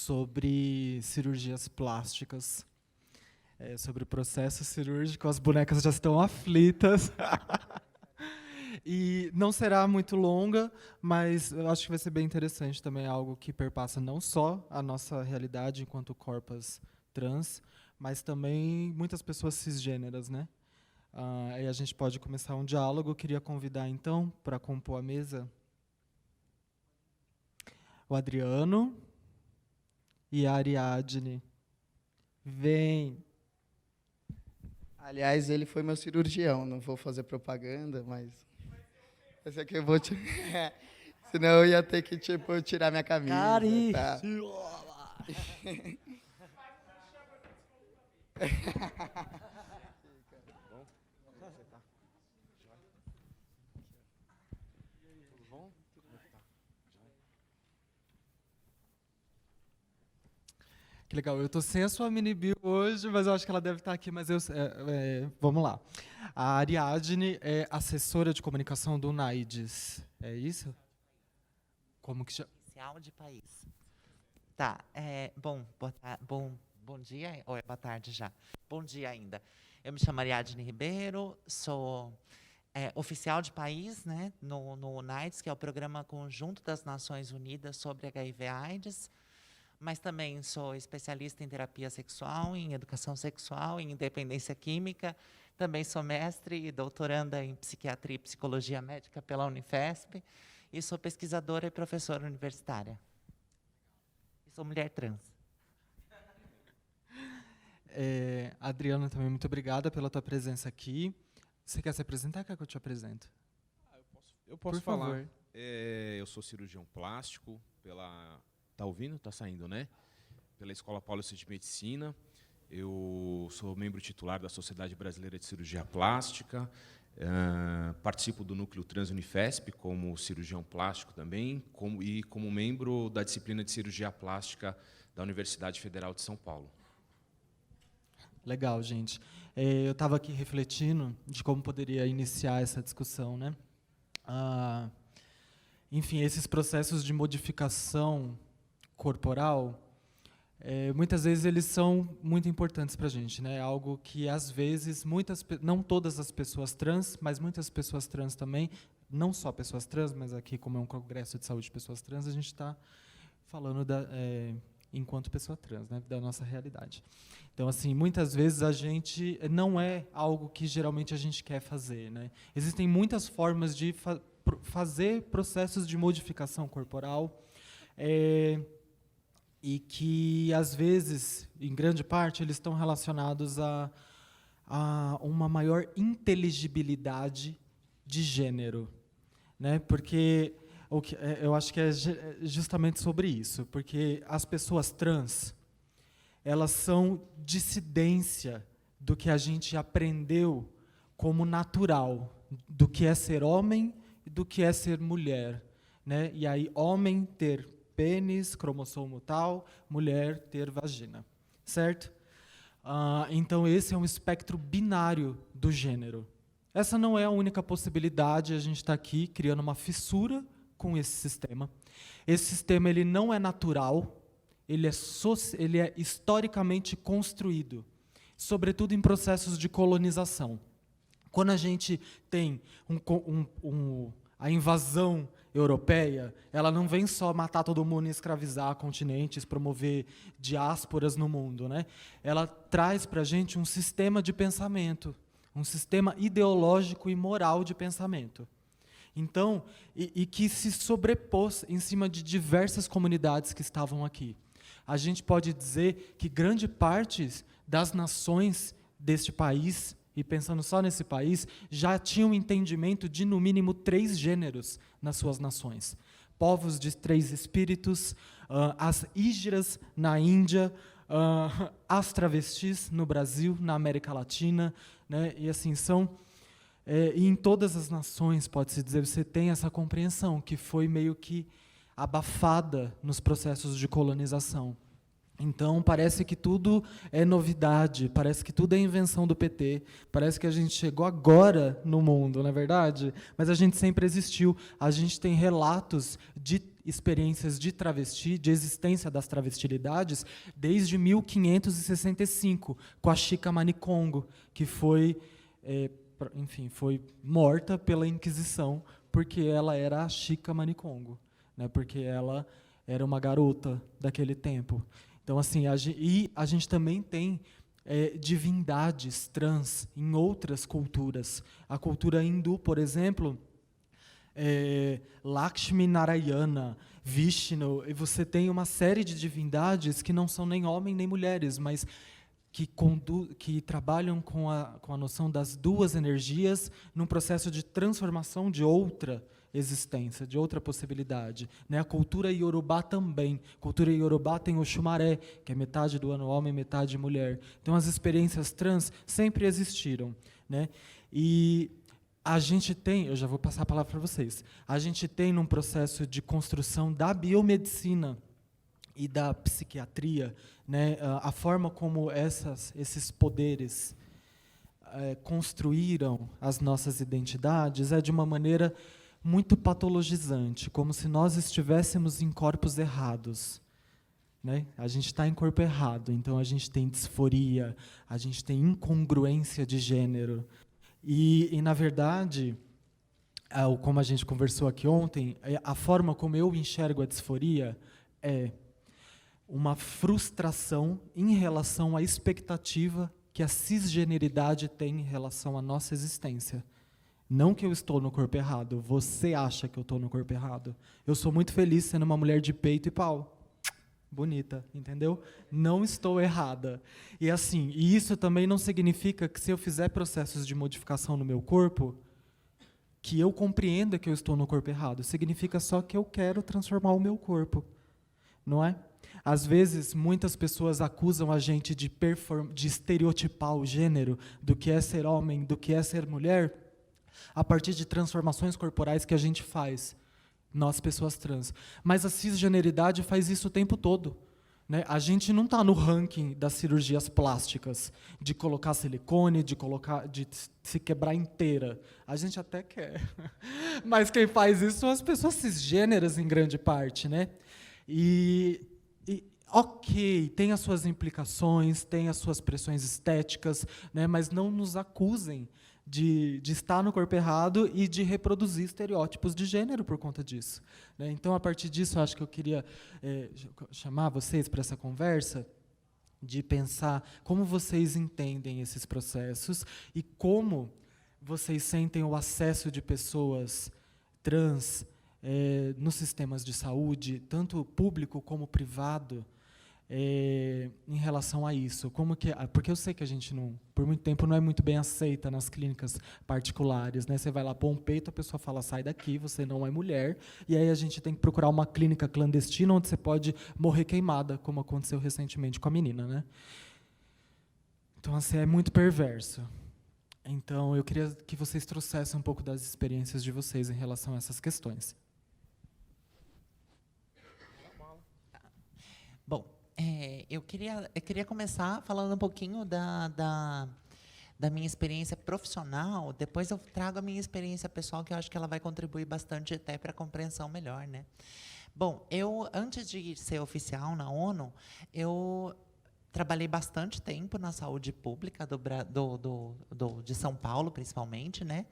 sobre cirurgias plásticas, sobre o processo cirúrgico. As bonecas já estão aflitas. E não será muito longa, mas eu acho que vai ser bem interessante também, algo que perpassa não só a nossa realidade enquanto corpos trans, mas também muitas pessoas cisgêneras, né? Aí a gente pode começar um diálogo. Eu queria convidar, então, para compor a mesa, o Adriano e a Ariadne. Vem! Aliás, ele foi meu cirurgião, não vou fazer propaganda, mas esse aqui eu vou senão eu ia ter que tirar minha camisa. Tá? Que legal, eu estou sem a sua mini bio hoje, mas eu acho que ela deve estar aqui, mas vamos lá. A Ariadne é assessora de comunicação do UNAIDS, é isso? Como que chama? Oficial de país. Tá, bom dia, ou é boa tarde já? Bom dia ainda. Eu me chamo Ariadne Ribeiro, sou oficial de país, né, no UNAIDS, que é o Programa Conjunto das Nações Unidas sobre HIV/AIDS, mas também sou especialista em terapia sexual, em educação sexual, em independência química. Também sou mestre e doutoranda em psiquiatria e psicologia médica pela Unifesp. E sou pesquisadora e professora universitária. E sou mulher trans. Adriana, também muito obrigada pela tua presença aqui. Você quer se apresentar? Quer que eu te apresento? Eu posso Por falar. favor. Eu sou cirurgião plástico pela... Tá ouvindo? Tá saindo, né? Pela Escola Paulista de Medicina. Eu sou membro titular da Sociedade Brasileira de Cirurgia Plástica. Participo do Núcleo Trans Unifesp como cirurgião plástico também, como membro da disciplina de cirurgia plástica da Universidade Federal de São Paulo. Legal, gente. Eu estava aqui refletindo de como poderia iniciar essa discussão, né? Enfim, esses processos de modificação corporal, muitas vezes eles são muito importantes para a gente, né? Algo que às vezes não todas as pessoas trans, mas muitas pessoas trans também, não só pessoas trans, mas aqui como é um congresso de saúde de pessoas trans, a gente está falando enquanto pessoa trans, né, da nossa realidade. Então, assim, muitas vezes a gente não é algo que geralmente a gente quer fazer, né? Existem muitas formas de fazer processos de modificação corporal, e que, às vezes, em grande parte, eles estão relacionados a uma maior inteligibilidade de gênero, né? Porque eu acho que é justamente sobre isso, porque as pessoas trans, elas são dissidência do que a gente aprendeu como natural, do que é ser homem e do que é ser mulher, né? E aí, homem ter pênis, cromossomo tal, mulher ter vagina, certo? Então, esse é um espectro binário do gênero. Essa não é a única possibilidade, a gente está aqui criando uma fissura com esse sistema. Esse sistema ele não é natural, ele é historicamente construído, sobretudo em processos de colonização. Quando a gente tem a invasão europeia, ela não vem só matar todo mundo e escravizar continentes, promover diásporas no mundo, né? Ela traz para a gente um sistema de pensamento, um sistema ideológico e moral de pensamento. Então, e que se sobrepôs em cima de diversas comunidades que estavam aqui. A gente pode dizer que grande parte das nações deste país, e pensando só nesse país, já tinham entendimento de, no mínimo, 3 gêneros nas suas nações. Povos de 3 espíritos, as ígeras na Índia, as travestis no Brasil, na América Latina, né? E assim são... e em todas as nações, pode-se dizer, você tem essa compreensão, que foi meio que abafada nos processos de colonização. Então, parece que tudo é novidade, parece que tudo é invenção do PT, parece que a gente chegou agora no mundo, não é verdade? Mas a gente sempre existiu. A gente tem relatos de experiências de travesti, de existência das travestilidades, desde 1565, com a Chica Manicongo, que foi, foi morta pela Inquisição, porque ela era a Chica Manicongo, né, porque ela era uma garota daquele tempo. Então, assim, a gente também tem divindades trans em outras culturas. A cultura hindu, por exemplo, Lakshmi Narayana, Vishnu, e você tem uma série de divindades que não são nem homens nem mulheres, mas que trabalham com a noção das duas energias num processo de transformação de outra existência, de outra possibilidade. Né? A cultura Yorubá também. A cultura Yorubá tem o Xumaré, que é metade do ano homem, metade mulher. Então, as experiências trans sempre existiram. Né? E a gente tem, eu já vou passar a palavra para vocês, a gente tem num processo de construção da biomedicina e da psiquiatria, né, a forma como esses poderes construíram as nossas identidades é de uma maneira muito patologizante, como se nós estivéssemos em corpos errados. Né? A gente está em corpo errado, então a gente tem disforia, a gente tem incongruência de gênero. E na verdade, como a gente conversou aqui ontem, a forma como eu enxergo a disforia é uma frustração em relação à expectativa que a cisgeneridade tem em relação à nossa existência. Não que eu estou no corpo errado, você acha que eu estou no corpo errado. Eu sou muito feliz sendo uma mulher de peito e pau. Bonita, entendeu? Não estou errada. E assim, e isso também não significa que se eu fizer processos de modificação no meu corpo, que eu compreenda que eu estou no corpo errado. Significa só que eu quero transformar o meu corpo. Não é? Às vezes, muitas pessoas acusam a gente de estereotipar o gênero, do que é ser homem, do que é ser mulher, a partir de transformações corporais que a gente faz, nós, pessoas trans. Mas a cisgeneridade faz isso o tempo todo. Né? A gente não está no ranking das cirurgias plásticas, de colocar silicone, de se quebrar inteira. A gente até quer. Mas quem faz isso são as pessoas cisgêneras, em grande parte. Né? Ok, tem as suas implicações, tem as suas pressões estéticas, né, mas não nos acusem de estar no corpo errado e de reproduzir estereótipos de gênero por conta disso. Né? Então, a partir disso, acho que eu queria chamar vocês para essa conversa, de pensar como vocês entendem esses processos e como vocês sentem o acesso de pessoas trans nos sistemas de saúde, tanto público como privado, em relação a isso. Porque eu sei que a gente, por muito tempo, não é muito bem aceita nas clínicas particulares. Né? Você vai lá pôr um peito, a pessoa fala, sai daqui, você não é mulher. E aí a gente tem que procurar uma clínica clandestina onde você pode morrer queimada, como aconteceu recentemente com a menina. Né? Então, assim, é muito perverso. Então, eu queria que vocês trouxessem um pouco das experiências de vocês em relação a essas questões. Bom, eu queria começar falando um pouquinho da minha experiência profissional. Depois eu trago a minha experiência pessoal, que eu acho que ela vai contribuir bastante até para a compreensão melhor. Né? Bom, antes de ser oficial na ONU, eu trabalhei bastante tempo na saúde pública de São Paulo, principalmente. Né?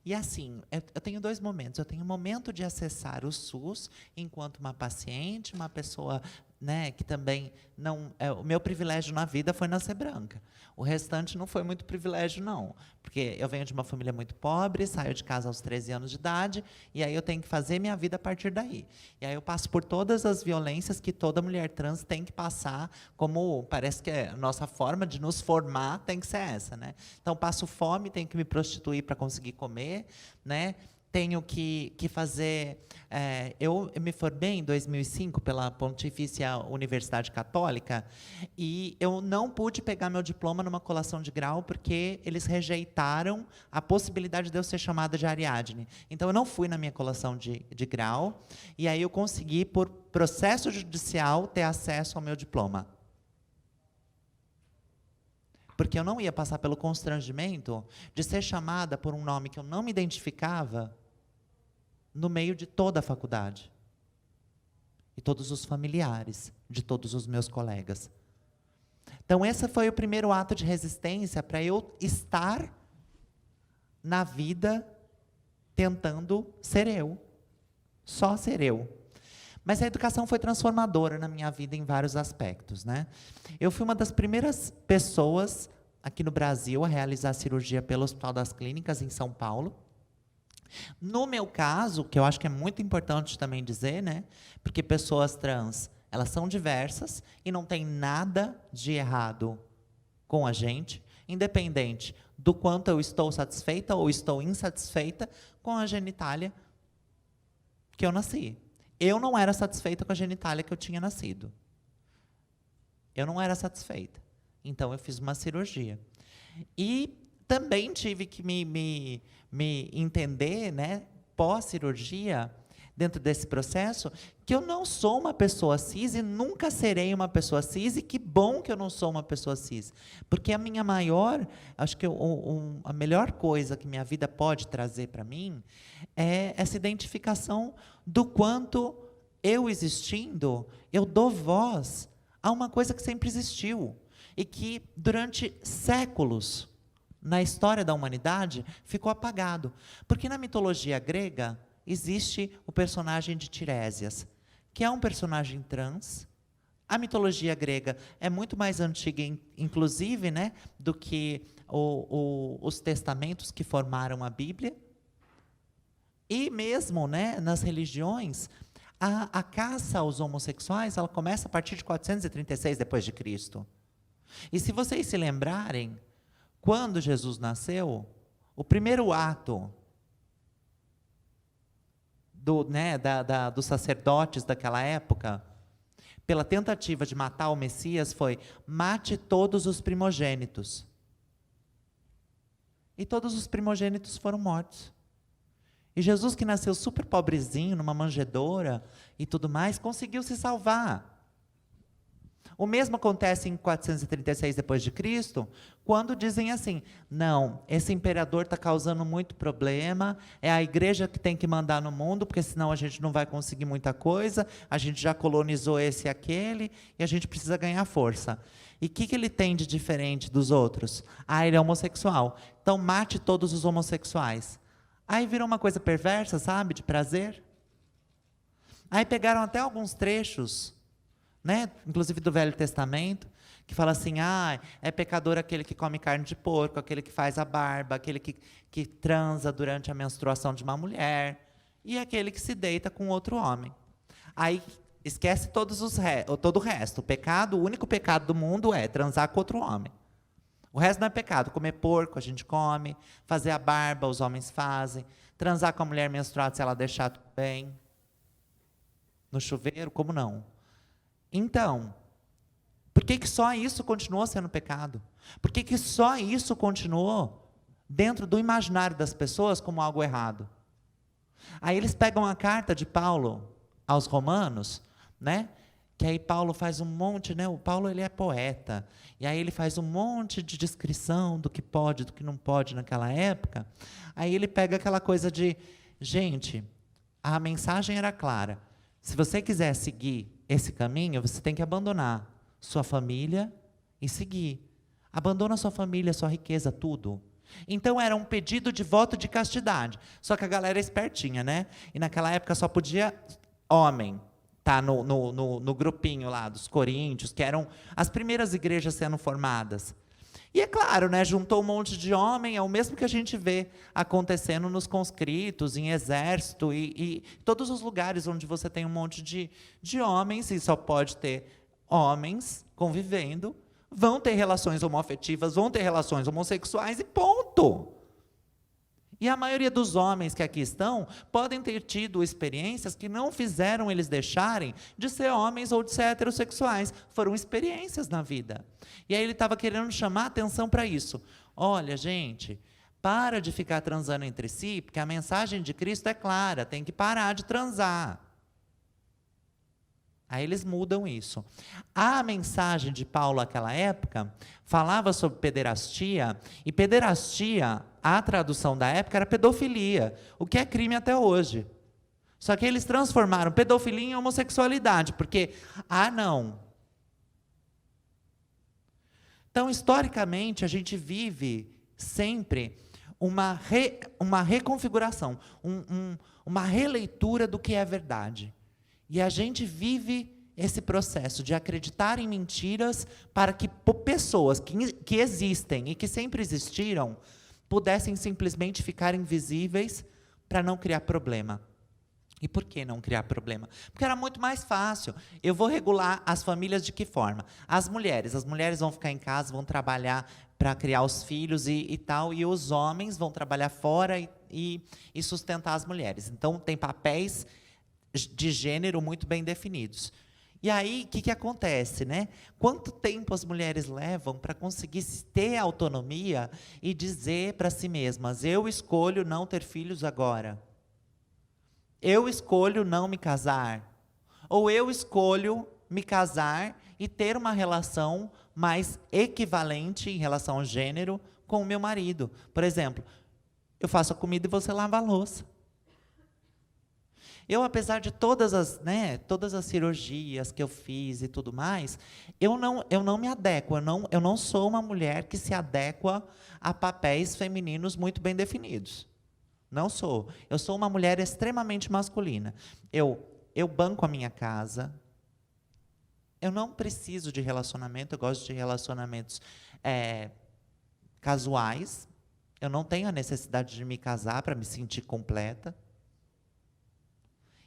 E assim, eu tenho dois momentos. Eu tenho um momento de acessar o SUS enquanto uma paciente, uma pessoa, né, que também não... o meu privilégio na vida foi nascer branca. O restante não foi muito privilégio, não. Porque eu venho de uma família muito pobre, saio de casa aos 13 anos de idade, e aí eu tenho que fazer minha vida a partir daí. E aí eu passo por todas as violências que toda mulher trans tem que passar, como parece que a nossa forma de nos formar tem que ser essa. Né? Então, passo fome, tenho que me prostituir para conseguir comer, né? Tenho que fazer... eu me formei em 2005 pela Pontifícia Universidade Católica e eu não pude pegar meu diploma numa colação de grau porque eles rejeitaram a possibilidade de eu ser chamada de Ariadne. Então, eu não fui na minha colação de grau e aí eu consegui, por processo judicial, ter acesso ao meu diploma. Porque eu não ia passar pelo constrangimento de ser chamada por um nome que eu não me identificava no meio de toda a faculdade. E todos os familiares de todos os meus colegas. Então, esse foi o primeiro ato de resistência para eu estar na vida tentando ser eu. Só ser eu. Mas a educação foi transformadora na minha vida em vários aspectos, né? Eu fui uma das primeiras pessoas aqui no Brasil a realizar cirurgia pelo Hospital das Clínicas, em São Paulo. No meu caso, que eu acho que é muito importante também dizer, né? Porque pessoas trans, elas são diversas e não tem nada de errado com a gente, independente do quanto eu estou satisfeita ou estou insatisfeita com a genitália que eu nasci. Eu não era satisfeita com a genitália que eu tinha nascido. Eu não era satisfeita. Então, eu fiz uma cirurgia. E também tive que me entender, né, pós-cirurgia, dentro desse processo, que eu não sou uma pessoa cis e nunca serei uma pessoa cis, e que bom que eu não sou uma pessoa cis. Porque a minha maior, acho que a melhor coisa que minha vida pode trazer para mim é essa identificação do quanto eu existindo, eu dou voz a uma coisa que sempre existiu e que durante séculos na história da humanidade ficou apagado. Porque na mitologia grega existe o personagem de Tiresias, que é um personagem trans. A mitologia grega é muito mais antiga, inclusive, né, do que os testamentos que formaram a Bíblia. E mesmo, né, nas religiões, a caça aos homossexuais, ela começa a partir de 436 depois de Cristo. E se vocês se lembrarem, quando Jesus nasceu, o primeiro ato dos sacerdotes daquela época, pela tentativa de matar o Messias, foi: mate todos os primogênitos. E todos os primogênitos foram mortos. E Jesus, que nasceu super pobrezinho, numa manjedoura e tudo mais, conseguiu se salvar. O mesmo acontece em 436 depois de Cristo, quando dizem assim: não, esse imperador está causando muito problema, é a igreja que tem que mandar no mundo, porque senão a gente não vai conseguir muita coisa, a gente já colonizou esse e aquele, e a gente precisa ganhar força. E o que ele tem de diferente dos outros? Ah, ele é homossexual, então mate todos os homossexuais. Aí virou uma coisa perversa, sabe, de prazer. Aí pegaram até alguns trechos, né, inclusive do Velho Testamento, que fala assim: é pecador aquele que come carne de porco, aquele que faz a barba, aquele que transa durante a menstruação de uma mulher, e aquele que se deita com outro homem. Aí esquece todo o resto. O pecado, o único pecado do mundo é transar com outro homem. O resto não é pecado. Comer porco, a gente come. Fazer a barba, os homens fazem. Transar com a mulher menstruada, se ela deixar, tudo bem. No chuveiro, como não? Então, por que só isso continuou sendo pecado? Por que só isso continuou dentro do imaginário das pessoas como algo errado? Aí eles pegam a carta de Paulo aos Romanos, né? Que aí Paulo faz um monte, né? O Paulo, ele é poeta, e aí ele faz um monte de descrição do que pode, do que não pode naquela época. Aí ele pega aquela coisa de: gente, a mensagem era clara. Se você quiser seguir esse caminho, você tem que abandonar sua família e seguir. Abandona sua família, sua riqueza, tudo. Então era um pedido de voto de castidade. Só que a galera é espertinha, né? E naquela época só podia homem tá no grupinho lá dos coríntios, que eram as primeiras igrejas sendo formadas. E é claro, né, juntou um monte de homem, é o mesmo que a gente vê acontecendo nos conscritos, em exército, e todos os lugares onde você tem um monte de homens, e só pode ter homens convivendo, vão ter relações homoafetivas, vão ter relações homossexuais, e ponto. E a maioria dos homens que aqui estão podem ter tido experiências que não fizeram eles deixarem de ser homens ou de ser heterossexuais. Foram experiências na vida. E aí ele estava querendo chamar a atenção para isso. Olha, gente, para de ficar transando entre si, porque a mensagem de Cristo é clara, tem que parar de transar. Aí eles mudam isso. A mensagem de Paulo naquela época falava sobre pederastia, e pederastia, a tradução da época era pedofilia, o que é crime até hoje. Só que eles transformaram pedofilia em homossexualidade, porque, não. Então, historicamente, a gente vive sempre uma reconfiguração, uma releitura do que é verdade. E a gente vive esse processo de acreditar em mentiras para que pessoas que existem e que sempre existiram pudessem simplesmente ficar invisíveis para não criar problema. E por que não criar problema? Porque era muito mais fácil. Eu vou regular as famílias de que forma? As mulheres vão ficar em casa, vão trabalhar para criar os filhos e tal, e os homens vão trabalhar fora e sustentar as mulheres. Então, tem papéis de gênero muito bem definidos. E aí, o que acontece, né? Quanto tempo as mulheres levam para conseguir ter autonomia e dizer para si mesmas: eu escolho não ter filhos agora. Eu escolho não me casar. Ou eu escolho me casar e ter uma relação mais equivalente em relação ao gênero com o meu marido. Por exemplo, eu faço a comida e você lava a louça. Eu, apesar de todas as cirurgias que eu fiz e tudo mais, eu não me adequo, eu não sou uma mulher que se adequa a papéis femininos muito bem definidos. Não sou. Eu sou uma mulher extremamente masculina. Eu banco a minha casa. Eu não preciso de relacionamento, eu gosto de relacionamentos casuais. Eu não tenho a necessidade de me casar para me sentir completa.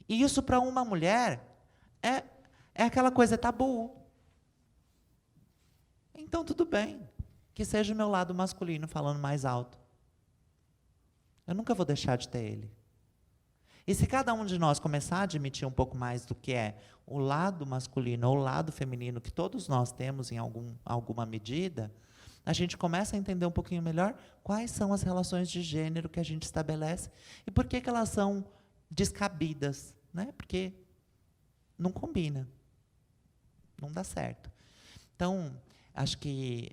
E isso, para uma mulher, é aquela coisa tabu. Então, tudo bem. Que seja o meu lado masculino falando mais alto. Eu nunca vou deixar de ter ele. E se cada um de nós começar a admitir um pouco mais do que é o lado masculino ou o lado feminino, que todos nós temos em alguma medida, a gente começa a entender um pouquinho melhor quais são as relações de gênero que a gente estabelece e por que elas são descabidas, né? Porque não combina, não dá certo. Então, acho que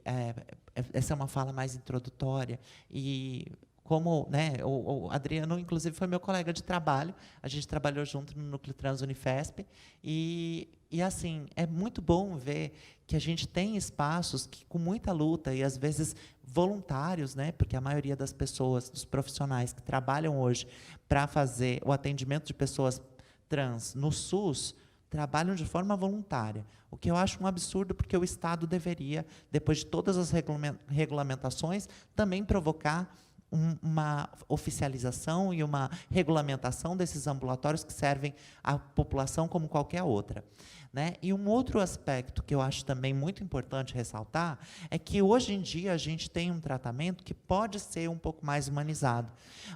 essa é uma fala mais introdutória e como, né, o Adriano, inclusive, foi meu colega de trabalho, a gente trabalhou junto no Núcleo Trans Unifesp, e assim, é muito bom ver que a gente tem espaços que, com muita luta, e às vezes voluntários, né, porque a maioria das pessoas, dos profissionais que trabalham hoje para fazer o atendimento de pessoas trans no SUS, trabalham de forma voluntária, o que eu acho um absurdo, porque o Estado deveria, depois de todas as regulamentações, também provocar uma oficialização e uma regulamentação desses ambulatórios que servem à população como qualquer outra, né? E um outro aspecto que eu acho também muito importante ressaltar é que hoje em dia a gente tem um tratamento que pode ser um pouco mais humanizado.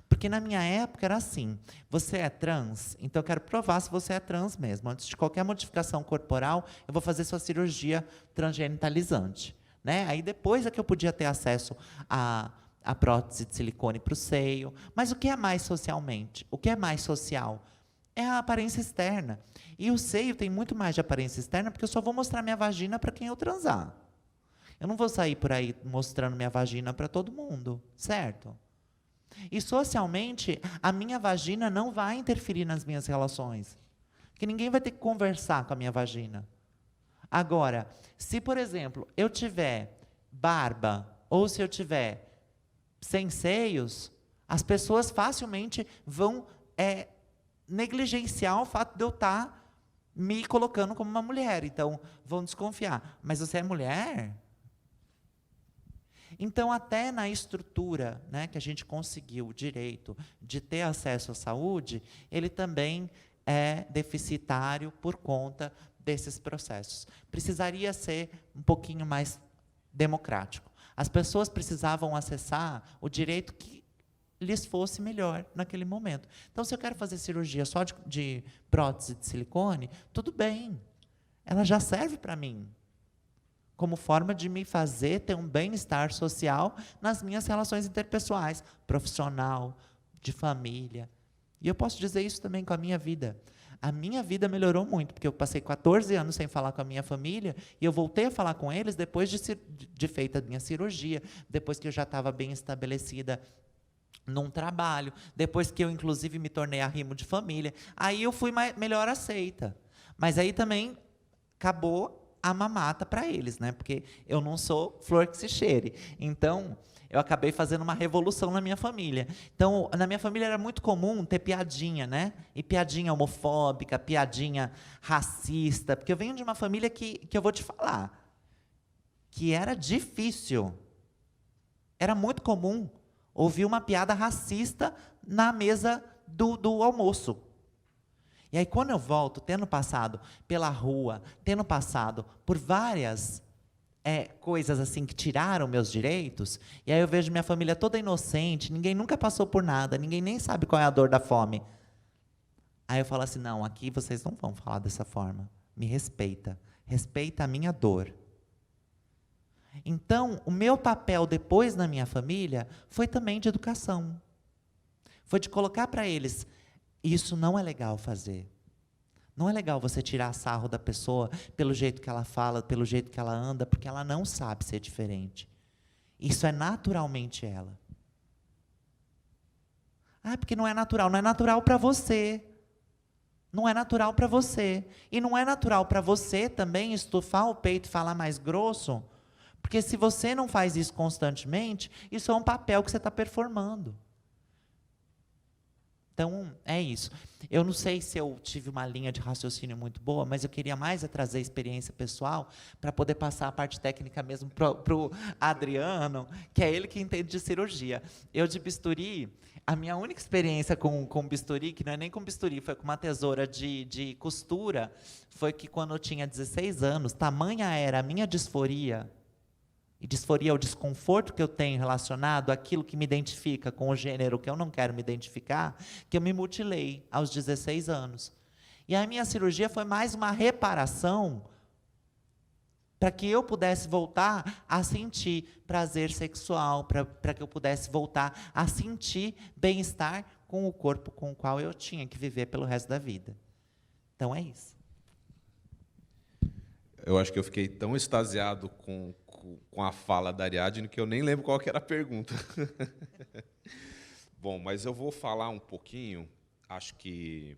Porque na minha época era assim: você é trans, então eu quero provar se você é trans mesmo. Antes de qualquer modificação corporal, eu vou fazer sua cirurgia transgenitalizante, né? Aí depois é que eu podia ter acesso a prótese de silicone para o seio. Mas o que é mais socialmente? O que é mais social? É a aparência externa. E o seio tem muito mais de aparência externa, porque eu só vou mostrar minha vagina para quem eu transar. Eu não vou sair por aí mostrando minha vagina para todo mundo, certo? E socialmente, a minha vagina não vai interferir nas minhas relações. Porque ninguém vai ter que conversar com a minha vagina. Agora, se, por exemplo, eu tiver barba, ou se eu tiver sem seios, as pessoas facilmente vão negligenciar o fato de eu estar me colocando como uma mulher. Então, vão desconfiar. Mas você é mulher? Então, até na estrutura, né, que a gente conseguiu o direito de ter acesso à saúde, ele também é deficitário por conta desses processos. Precisaria ser um pouquinho mais democrático. As pessoas precisavam acessar o direito que lhes fosse melhor naquele momento. Então, se eu quero fazer cirurgia só de prótese de silicone, tudo bem. Ela já serve para mim como forma de me fazer ter um bem-estar social nas minhas relações interpessoais, profissional, de família. E eu posso dizer isso também com a minha vida. A minha vida melhorou muito, porque eu passei 14 anos sem falar com a minha família, e eu voltei a falar com eles depois de feita a minha cirurgia, depois que eu já estava bem estabelecida num trabalho. Depois que eu, inclusive, me tornei arrimo de família, aí eu fui melhor aceita. Mas aí também acabou a mamata para eles, né? Porque eu não sou flor que se cheire. Então, eu acabei fazendo uma revolução na minha família. Então, na minha família era muito comum ter piadinha, né? E piadinha homofóbica, piadinha racista. Porque eu venho de uma família que eu vou te falar, que era difícil. Era muito comum ouvir uma piada racista na mesa do almoço. E aí, quando eu volto, tendo passado pela rua, tendo passado por várias coisas assim que tiraram meus direitos, e aí eu vejo minha família toda inocente, ninguém nunca passou por nada, ninguém nem sabe qual é a dor da fome. Aí eu falo assim, não, aqui vocês não vão falar dessa forma. Me respeita. Respeita a minha dor. Então, o meu papel depois na minha família foi também de educação. Foi de colocar para eles, isso não é legal fazer. Não é legal você tirar sarro da pessoa pelo jeito que ela fala, pelo jeito que ela anda, porque ela não sabe ser diferente. Isso é naturalmente ela. Ah, porque não é natural. Não é natural para você. Não é natural para você. E não é natural para você também estufar o peito e falar mais grosso, porque se você não faz isso constantemente, isso é um papel que você está performando. Então, é isso. Eu não sei se eu tive uma linha de raciocínio muito boa, mas eu queria mais trazer experiência pessoal para poder passar a parte técnica mesmo para o Adriano, que é ele que entende de cirurgia. Eu de bisturi, a minha única experiência com bisturi, que não é nem com bisturi, foi com uma tesoura de costura, foi que quando eu tinha 16 anos, tamanha era a minha disforia, e disforia é o desconforto que eu tenho relacionado àquilo que me identifica com o gênero que eu não quero me identificar, que eu me mutilei aos 16 anos. E a minha cirurgia foi mais uma reparação para que eu pudesse voltar a sentir prazer sexual, para que eu pudesse voltar a sentir bem-estar com o corpo com o qual eu tinha que viver pelo resto da vida. Então é isso. Eu acho que eu fiquei tão extasiado com a fala da Ariadne que eu nem lembro qual que era a pergunta. Bom, mas eu vou falar um pouquinho, acho que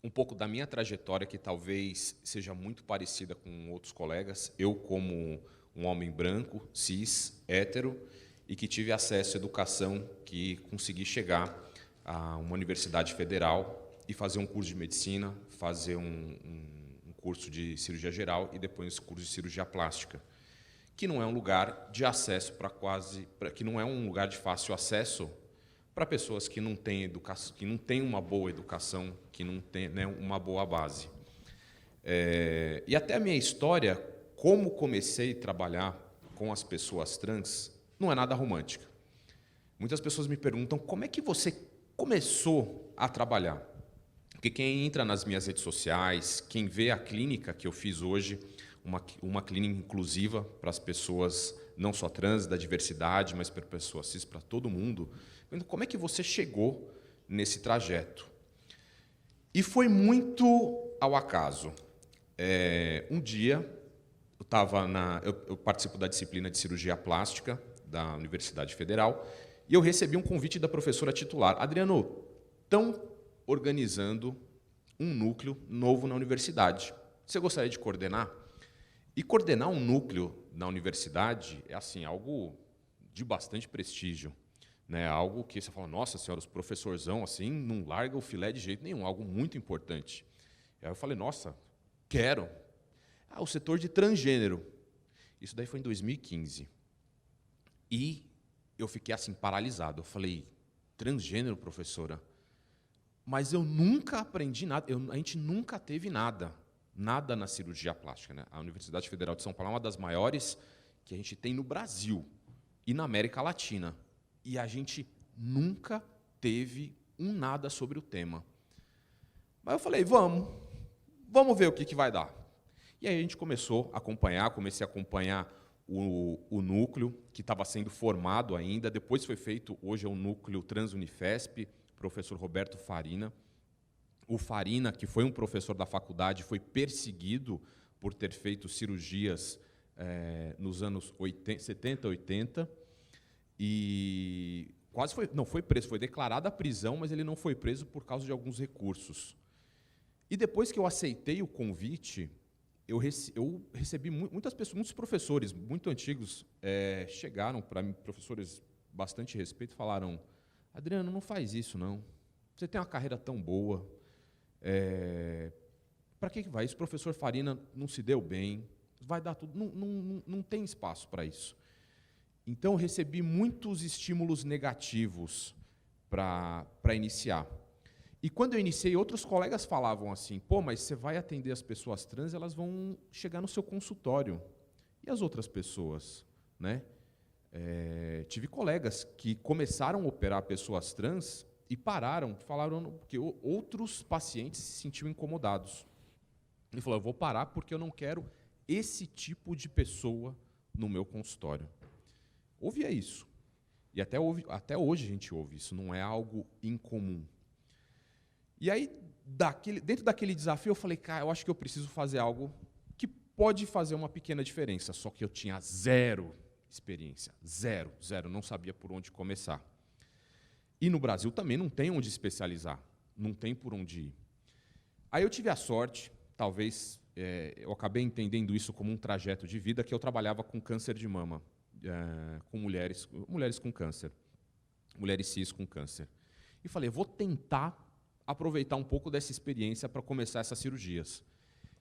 um pouco da minha trajetória, que talvez seja muito parecida com outros colegas. Eu, como um homem branco, cis, hétero, e que tive acesso à educação, que consegui chegar a uma universidade federal e fazer um curso de medicina, fazer um curso de cirurgia geral e depois curso de cirurgia plástica, que não é um lugar de acesso que não é um lugar de fácil acesso para pessoas que não têm educação, que não têm uma boa educação, que não têm, né, uma boa base. E até a minha história, como comecei a trabalhar com as pessoas trans, não é nada romântica. Muitas pessoas me perguntam como é que você começou a trabalhar. Porque quem entra nas minhas redes sociais, quem vê a clínica que eu fiz hoje, uma clínica inclusiva para as pessoas não só trans, da diversidade, mas para pessoas cis, para todo mundo. Como é que você chegou nesse trajeto? E foi muito ao acaso. Um dia, eu participo da disciplina de cirurgia plástica da Universidade Federal, e eu recebi um convite da professora titular. Adriano, estão organizando um núcleo novo na universidade. Você gostaria de coordenar? E coordenar um núcleo na universidade é assim, algo de bastante prestígio, né? Algo que você fala, nossa senhora, os professorzão assim, não larga o filé de jeito nenhum, algo muito importante. Aí eu falei, nossa, quero. O setor de transgênero. Isso daí foi em 2015. E eu fiquei assim, paralisado. Eu falei, transgênero, professora? Mas eu nunca aprendi nada, a gente nunca teve nada na cirurgia plástica, né? A Universidade Federal de São Paulo é uma das maiores que a gente tem no Brasil e na América Latina. E a gente nunca teve nada sobre o tema. Mas eu falei, vamos ver o que vai dar. E aí a gente comecei a acompanhar o núcleo, que estava sendo formado ainda, depois foi feito, hoje é o núcleo Transunifesp, professor Roberto Farina. O Farina, que foi um professor da faculdade, foi perseguido por ter feito cirurgias nos anos 70, 80, e quase foi, não foi preso, foi declarada a prisão, mas ele não foi preso por causa de alguns recursos. E depois que eu aceitei o convite, eu recebi muitas pessoas, muitos professores muito antigos chegaram para mim, professores bastante respeito, falaram: Adriano, não faz isso não. Você tem uma carreira tão boa. Para que vai? Esse professor Farina não se deu bem, vai dar tudo. Não tem espaço para isso. Então, eu recebi muitos estímulos negativos para iniciar. E quando eu iniciei, outros colegas falavam assim: pô, mas você vai atender as pessoas trans, elas vão chegar no seu consultório. E as outras pessoas? Né? Tive colegas que começaram a operar pessoas trans e pararam, falaram porque outros pacientes se sentiam incomodados. Ele falou: eu vou parar porque eu não quero esse tipo de pessoa no meu consultório. Ouvia isso. E até hoje a gente ouve isso, não é algo incomum. E aí, dentro daquele desafio, eu falei: cara, eu acho que eu preciso fazer algo que pode fazer uma pequena diferença. Só que eu tinha zero experiência, zero, não sabia por onde começar. E no Brasil também não tem onde especializar, não tem por onde ir. Aí eu tive a sorte, talvez eu acabei entendendo isso como um trajeto de vida, que eu trabalhava com câncer de mama, com mulheres com câncer, mulheres cis com câncer. E falei: vou tentar aproveitar um pouco dessa experiência para começar essas cirurgias.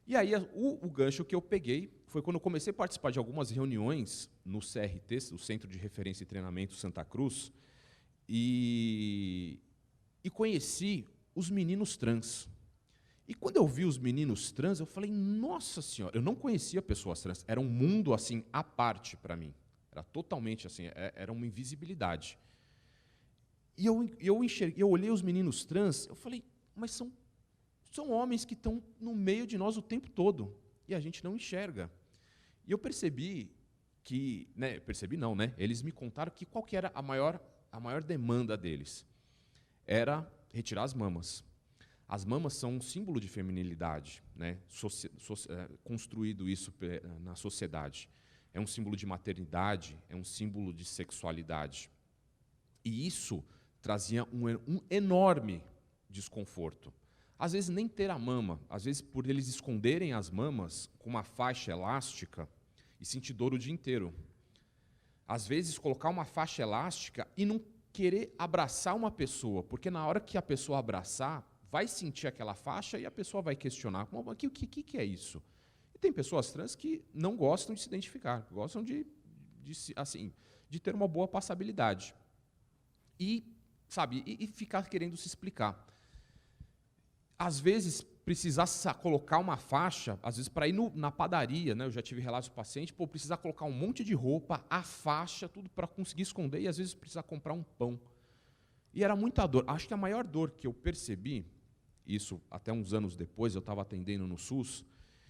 E aí o gancho que eu peguei foi quando eu comecei a participar de algumas reuniões no CRT, o Centro de Referência e Treinamento Santa Cruz, e conheci os meninos trans. E quando eu vi os meninos trans, eu falei: nossa senhora, eu não conhecia pessoas trans, era um mundo assim à parte para mim. Era totalmente assim, era uma invisibilidade. E eu olhei os meninos trans, eu falei: mas são homens que estão no meio de nós o tempo todo, e a gente não enxerga. E eu percebi que, percebi não, eles me contaram que qual que era a maior demanda deles. Era retirar as mamas. As mamas são um símbolo de feminilidade, construído isso na sociedade. É um símbolo de maternidade, é um símbolo de sexualidade. E isso trazia um enorme desconforto. Às vezes nem ter a mama, às vezes por eles esconderem as mamas com uma faixa elástica e sentir dor o dia inteiro. Às vezes colocar uma faixa elástica e não querer abraçar uma pessoa, porque na hora que a pessoa abraçar, vai sentir aquela faixa e a pessoa vai questionar: o que é isso? E tem pessoas trans que não gostam de se identificar, gostam de ter uma boa passabilidade. E ficar querendo se explicar. Às vezes, precisar colocar uma faixa, às vezes para ir na padaria, eu já tive relatos do paciente, precisar colocar um monte de roupa, a faixa, tudo para conseguir esconder, e às vezes precisar comprar um pão. E era muita dor. Acho que a maior dor que eu percebi, isso até uns anos depois, eu estava atendendo no SUS,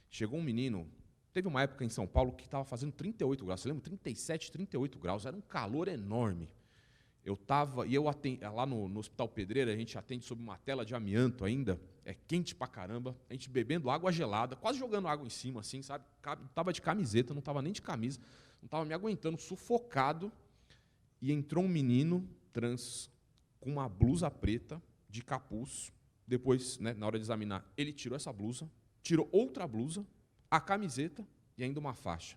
chegou um menino, teve uma época em São Paulo que estava fazendo 38 graus, você lembra? 37, 38 graus, era um calor enorme. Lá no Hospital Pedreira, a gente atende sob uma tela de amianto ainda, é quente pra caramba, a gente bebendo água gelada, quase jogando água em cima, assim, sabe? Estava de camiseta, não estava nem de camisa, não estava me aguentando, sufocado, e entrou um menino trans com uma blusa preta, de capuz. Depois, na hora de examinar, ele tirou essa blusa, tirou outra blusa, a camiseta e ainda uma faixa.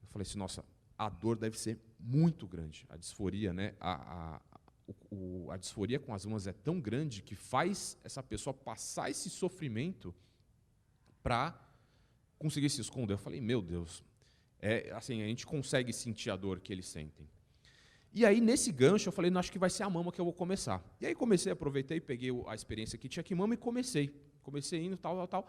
Eu falei assim: nossa, a dor deve ser muito grande. A disforia, a disforia com as mamas é tão grande que faz essa pessoa passar esse sofrimento para conseguir se esconder. Eu falei: meu Deus, a gente consegue sentir a dor que eles sentem. E aí, nesse gancho, eu falei: não, acho que vai ser a mama que eu vou começar. E aí aproveitei, peguei a experiência que tinha aqui em mama e comecei indo, tal.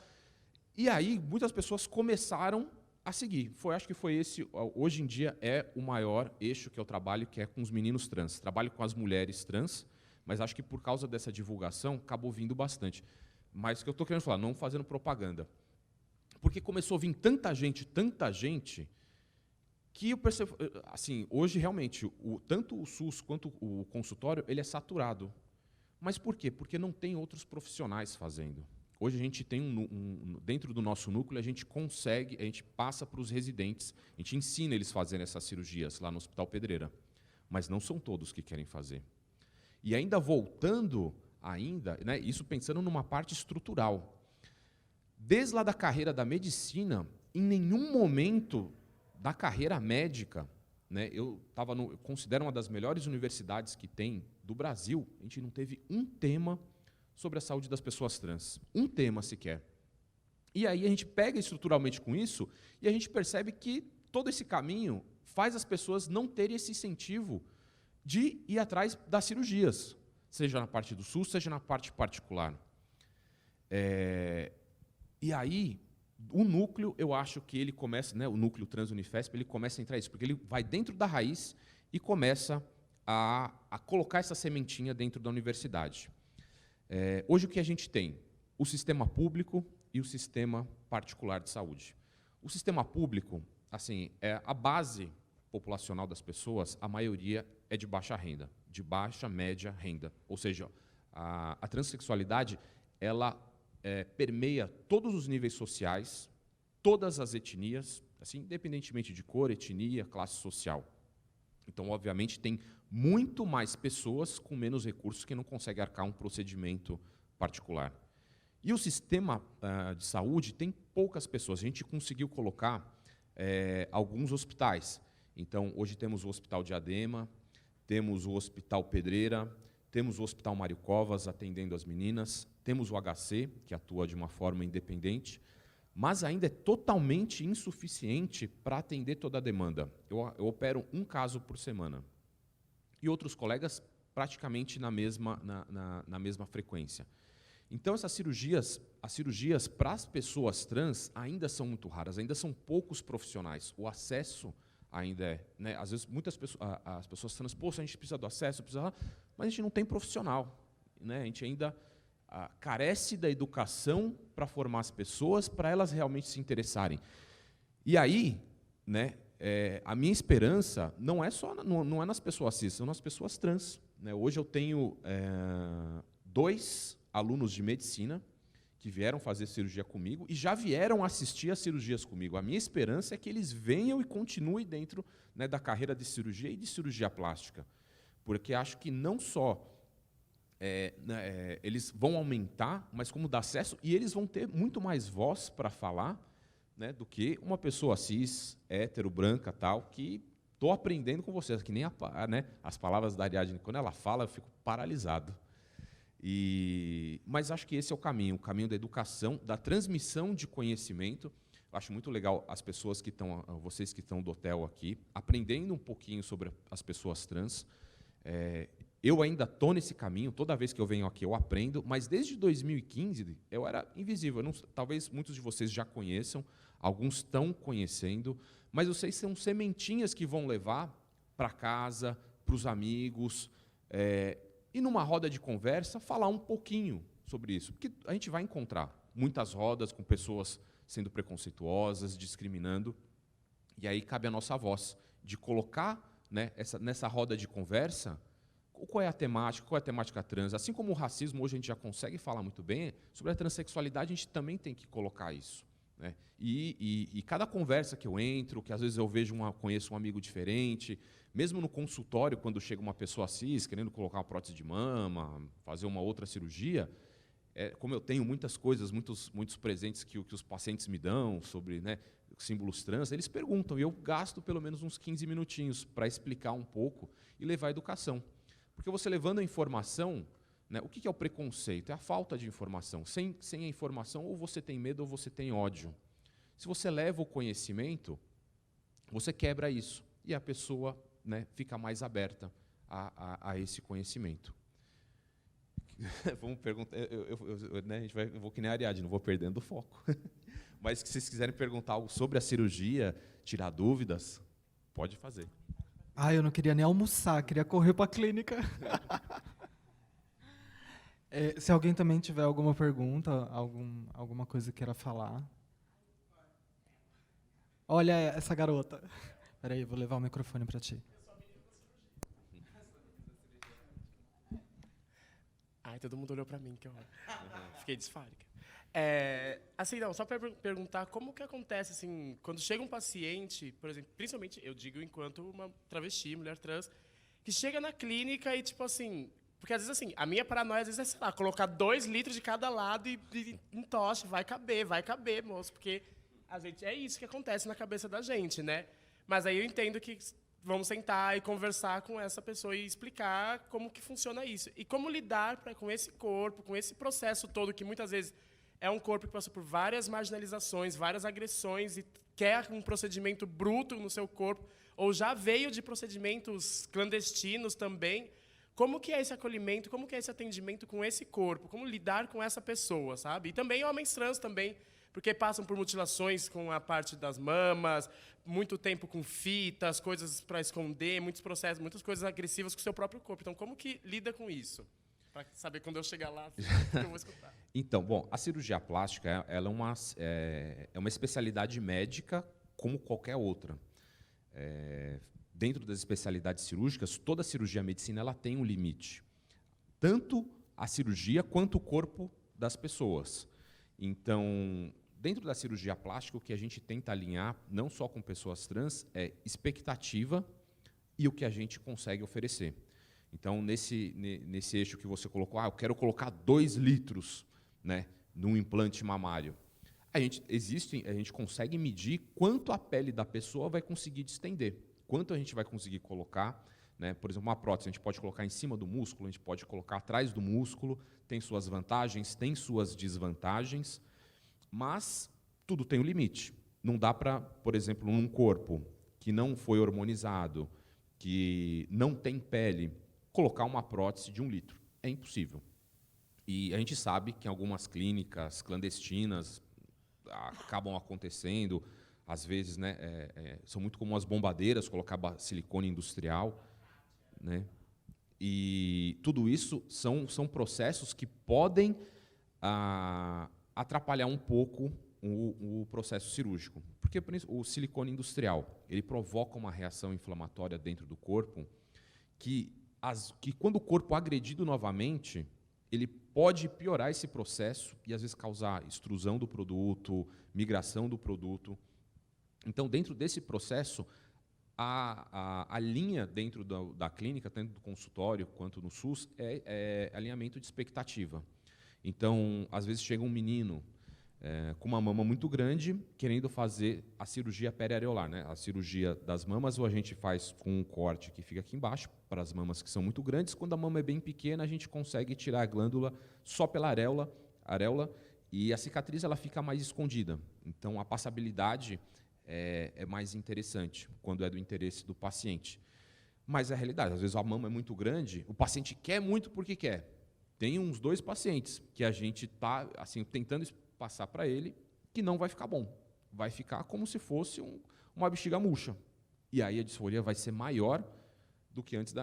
E aí, muitas pessoas começaram a seguir. Acho que foi esse, hoje em dia, é o maior eixo que eu trabalho, que é com os meninos trans. Trabalho com as mulheres trans, mas acho que por causa dessa divulgação, acabou vindo bastante. Mas o que eu estou querendo falar, não fazendo propaganda. Porque começou a vir tanta gente, que eu percebo, assim, hoje realmente, tanto o SUS quanto o consultório, ele é saturado. Mas por quê? Porque não tem outros profissionais fazendo. Hoje a gente tem dentro do nosso núcleo, a gente passa para os residentes, a gente ensina eles a fazerem essas cirurgias lá no Hospital Pedreira. mas não são todos que querem fazer. E ainda voltando, né, isso pensando numa parte estrutural. Desde lá da carreira da medicina, em nenhum momento da carreira médica, né, eu considero uma das melhores universidades que tem do Brasil, a gente não teve um tema sobre a saúde das pessoas trans. Um tema sequer. E aí a gente pega estruturalmente com isso e a gente percebe que todo esse caminho faz as pessoas não terem esse incentivo de ir atrás das cirurgias, seja na parte do SUS, seja na parte particular. E aí, o núcleo, eu acho que ele começa, né, o núcleo Transunifesp, ele começa a entrar isso, porque ele vai dentro da raiz e começa a colocar essa sementinha dentro da universidade. Hoje o que a gente tem? O sistema público e o sistema particular de saúde. O sistema público, assim, a base populacional das pessoas, a maioria é de baixa renda, de baixa, média renda. Ou seja, a transexualidade, ela permeia todos os níveis sociais, todas as etnias, assim, independentemente de cor, etnia, classe social. Então, obviamente, tem muito mais pessoas com menos recursos que não conseguem arcar um procedimento particular. E o sistema de saúde tem poucas pessoas. A gente conseguiu colocar alguns hospitais. Então, hoje temos o Hospital Diadema, temos o Hospital Pedreira, temos o Hospital Mário Covas atendendo as meninas, temos o HC, que atua de uma forma independente, mas ainda é totalmente insuficiente para atender toda a demanda. Eu opero um caso por semana. E outros colegas praticamente na mesma frequência. Então, as cirurgias para as pessoas trans ainda são muito raras, ainda são poucos profissionais. O acesso ainda é, né? Às vezes, as pessoas trans, poxa, a gente precisa do acesso, mas a gente não tem profissional, né? A gente ainda carece da educação para formar as pessoas, para elas realmente se interessarem. E aí, né, a minha esperança não é nas pessoas cis, são nas pessoas trans, né? Hoje eu tenho 2 alunos de medicina que vieram fazer cirurgia comigo e já vieram assistir às cirurgias comigo. A minha esperança é que eles venham e continuem dentro, né, da carreira de cirurgia e de cirurgia plástica, porque acho que não só eles vão aumentar, mas como dar acesso, e eles vão ter muito mais voz para falar, né, do que uma pessoa cis, hétero, branca, tal, que estou aprendendo com vocês, que nem né, as palavras da Ariadne, quando ela fala, eu fico paralisado. Mas acho que esse é o caminho da educação, da transmissão de conhecimento. Eu acho muito legal as pessoas que estão, vocês que estão do hotel aqui, aprendendo um pouquinho sobre as pessoas trans. Eu ainda estou nesse caminho, toda vez que eu venho aqui eu aprendo, mas desde 2015 eu era invisível. Talvez muitos de vocês já conheçam, alguns estão conhecendo, mas vocês são sementinhas que vão levar para casa, para os amigos, e numa roda de conversa falar um pouquinho sobre isso, porque a gente vai encontrar muitas rodas com pessoas sendo preconceituosas, discriminando, e aí cabe a nossa voz de colocar, né, nessa roda de conversa qual é a temática trans. Assim como o racismo, hoje a gente já consegue falar muito bem, sobre a transexualidade a gente também tem que colocar isso, né? E cada conversa que eu entro, que às vezes eu conheço um amigo diferente, mesmo no consultório, quando chega uma pessoa cis, querendo colocar uma prótese de mama, fazer uma outra cirurgia, como eu tenho muitas coisas, muitos presentes que os pacientes me dão sobre, né, símbolos trans, eles perguntam, e eu gasto pelo menos uns 15 minutinhos para explicar um pouco e levar a educação. Porque você levando a informação, né, o que é o preconceito? É a falta de informação. Sem a informação, ou você tem medo ou você tem ódio. Se você leva o conhecimento, você quebra isso. E a pessoa, né, fica mais aberta a esse conhecimento. Vamos perguntar, né, eu vou que nem a Ariadne, não vou perdendo o foco. Mas se vocês quiserem perguntar algo sobre a cirurgia, tirar dúvidas, pode fazer. Eu não queria nem almoçar, queria correr para a clínica. Se alguém também tiver alguma pergunta, alguma coisa queira falar. Olha essa garota. Espera aí, vou levar o microfone para ti. Ai, todo mundo olhou para mim, que horror. Fiquei disfórica. Assim, não, só para perguntar, como que acontece, assim, quando chega um paciente, por exemplo, principalmente, eu digo enquanto uma travesti, mulher trans, que chega na clínica e, tipo assim... Porque, às vezes, assim, a minha paranoia, às vezes, é, sei lá, colocar 2 litros de cada lado e entoche. Vai caber, moço. Porque a gente, é isso que acontece na cabeça da gente, né? Mas aí eu entendo que vamos sentar e conversar com essa pessoa e explicar como que funciona isso. E como lidar com esse corpo, com esse processo todo, que muitas vezes é um corpo que passa por várias marginalizações, várias agressões, e quer um procedimento bruto no seu corpo, ou já veio de procedimentos clandestinos também. Como que é esse acolhimento, como que é esse atendimento com esse corpo, como lidar com essa pessoa, sabe? E também homens trans também, porque passam por mutilações com a parte das mamas, muito tempo com fitas, coisas para esconder, muitos processos, muitas coisas agressivas com o seu próprio corpo. Então, como que lida com isso? Para saber quando eu chegar lá, o que eu vou escutar. Então, bom, a cirurgia plástica ela é uma especialidade médica como qualquer outra. Dentro das especialidades cirúrgicas, toda cirurgia medicina ela tem um limite. Tanto a cirurgia quanto o corpo das pessoas. Então, dentro da cirurgia plástica, o que a gente tenta alinhar, não só com pessoas trans, é expectativa e o que a gente consegue oferecer. Então, nesse eixo que você colocou, eu quero colocar 2 litros, né, num implante mamário. A gente consegue medir quanto a pele da pessoa vai conseguir distender, quanto a gente vai conseguir colocar. Né? Por exemplo, uma prótese a gente pode colocar em cima do músculo, a gente pode colocar atrás do músculo, tem suas vantagens, tem suas desvantagens, mas tudo tem um limite. Não dá para, por exemplo, num corpo que não foi hormonizado, que não tem pele, colocar uma prótese de 1 litro. É impossível. E a gente sabe que em algumas clínicas clandestinas acabam acontecendo, às vezes, né, são muito comuns as bombadeiras, colocar silicone industrial. Né? E tudo isso são processos que podem atrapalhar um pouco o processo cirúrgico. Porque o silicone industrial ele provoca uma reação inflamatória dentro do corpo que quando o corpo é agredido novamente, ele pode piorar esse processo e, às vezes, causar extrusão do produto, migração do produto. Então, dentro desse processo, a linha dentro da clínica, tanto do consultório quanto no SUS, é alinhamento de expectativa. Então, às vezes, chega um menino com uma mama muito grande, querendo fazer a cirurgia periareolar, né? A cirurgia das mamas, ou a gente faz com um corte que fica aqui embaixo, para as mamas que são muito grandes. Quando a mama é bem pequena, a gente consegue tirar a glândula só pela areola, e a cicatriz ela fica mais escondida. Então, a passabilidade é mais interessante, quando é do interesse do paciente. Mas é a realidade, às vezes a mama é muito grande, o paciente quer muito porque quer. Tem uns 2 pacientes que a gente está assim, tentando passar para ele que não vai ficar bom. Vai ficar como se fosse uma bexiga murcha. E aí a disforia vai ser maior do que antes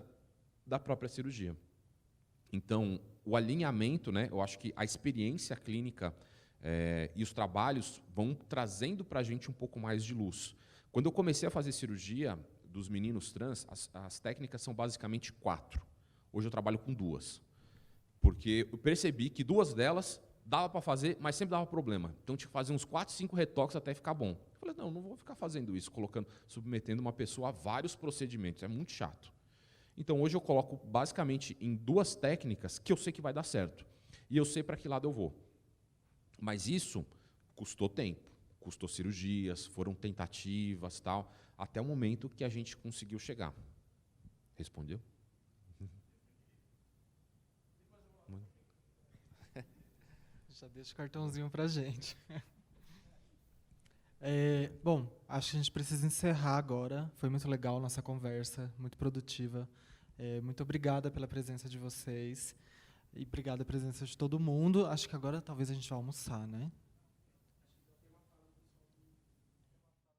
da própria cirurgia. Então, o alinhamento, né, eu acho que a experiência clínica e os trabalhos vão trazendo para a gente um pouco mais de luz. Quando eu comecei a fazer cirurgia dos meninos trans, as técnicas são basicamente 4. Hoje eu trabalho com 2. Porque eu percebi que 2 delas dava para fazer, mas sempre dava problema. Então, tinha que fazer uns 4, 5 retoques até ficar bom. Eu falei, não vou ficar fazendo isso, submetendo uma pessoa a vários procedimentos. É muito chato. Então, hoje eu coloco basicamente em 2 técnicas que eu sei que vai dar certo. E eu sei para que lado eu vou. Mas isso custou tempo, custou cirurgias, foram tentativas, tal, até o momento que a gente conseguiu chegar. Respondeu? Já deixa o cartãozinho para a gente. Bom, acho que a gente precisa encerrar agora. Foi muito legal a nossa conversa, muito produtiva. Muito obrigada pela presença de vocês. E obrigada pela presença de todo mundo. Acho que agora talvez a gente vá almoçar, né?